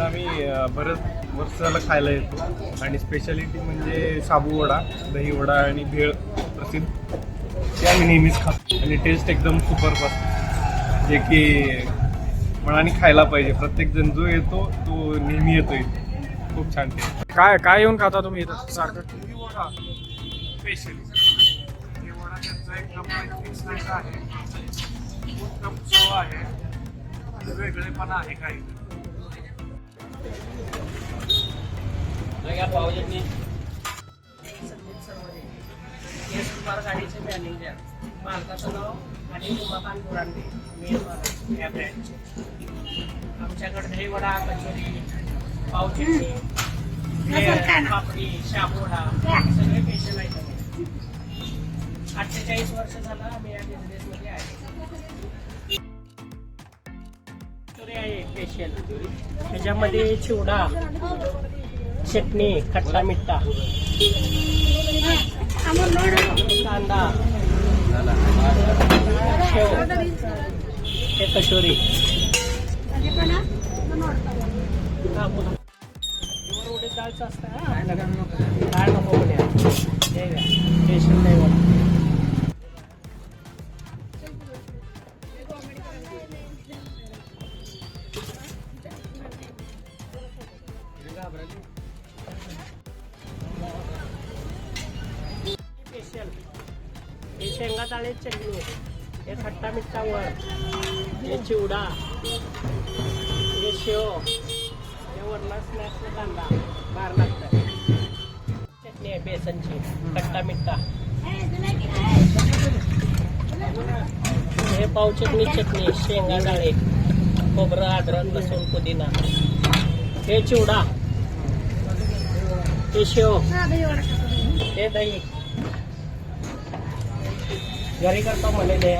इथं आम्ही बरंच वर्ष झालं खायला येतो आणि स्पेशालिटी म्हणजे साबू वडा, दही वडा आणि भेळ प्रसिद्ध ते आम्ही नेहमीच खातो आणि टेस्ट एकदम सुपर असतो, जे की मनाने खायला पाहिजे. प्रत्येक जण जो येतो तो नेहमी येतो इथे. खूप छान टेस्ट. काय काय येऊन खाता तुम्ही इथं सारखं? दही वडा स्पेशली दही वडा त्यांचा एकदम फिक्स आहे, उत्तम चव आहे, वेगळेपणा आहे काही. गाडीचे मॅनेजर, मालकाचं नाव आणि उमाकांत बुरांडे, मेन मालक या ब्रँडचे. आमच्याकडे दही वडा, कचोरी, पावचिरची, पापडी, शाबूवडा सगळे स्पेशल आयटम आहे. 48 वर्ष झालं आम्ही या बिझनेसमध्ये आहे. कचोरी आहे स्पेशल, त्याच्यामध्ये चिवडा, चटणी, खट्टा मिठ्ठा, कांदा, शेव, हे कचोरी. उडीद डाळचं असतं, डाळ नको बोलूया, हे घ्या स्पेशल नाही बोला. स्पेशल हे शेंगा डाळी चटणी, हे खट्टा मिठ्ठा वर, हे चिवडा, हे शेव, हे वरला स्नॅक्स कांदा बाहेर लागतं. चटणी आहे बेसनची, खट्टा मिठ्ठा, हे पाव चटणी, शेंगा डाळी, खोबरं, अद्रक, लसूण, पुदिना, हे चिवडा, हे शेव, हे दही घरी करता म्हणले.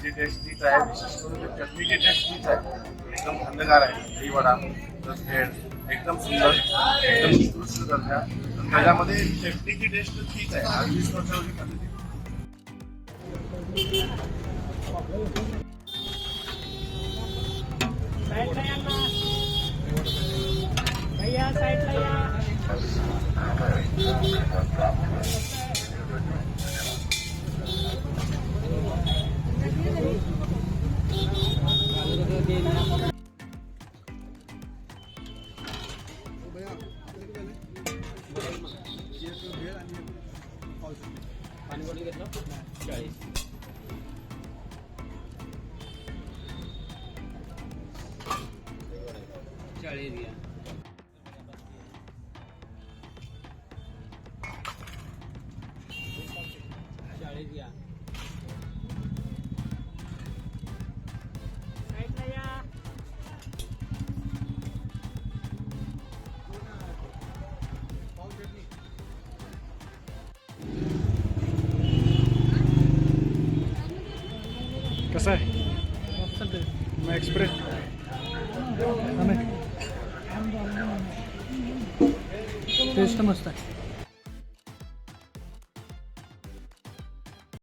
जी टेस्ट तीच आहे, विशेष करून चटणीची टेस्ट तीच आहे. एकदम थंडगार आहे. दही वडा प्लस भेळ एकदम सुंदर, एकदम उत्कृष्ट दर्जा. त्याच्यामध्ये चटणीची टेस्ट तीच आहे. आज 20 वर्ष रोजी खाते ती. साईडला या ना, भैया साईडला या. पाणी बॉटल घेतलं 40. घ्या. 40 घ्या. साईडला या. कसं आहे मग एक्सप्रेस? टेस्ट मस्त आहे.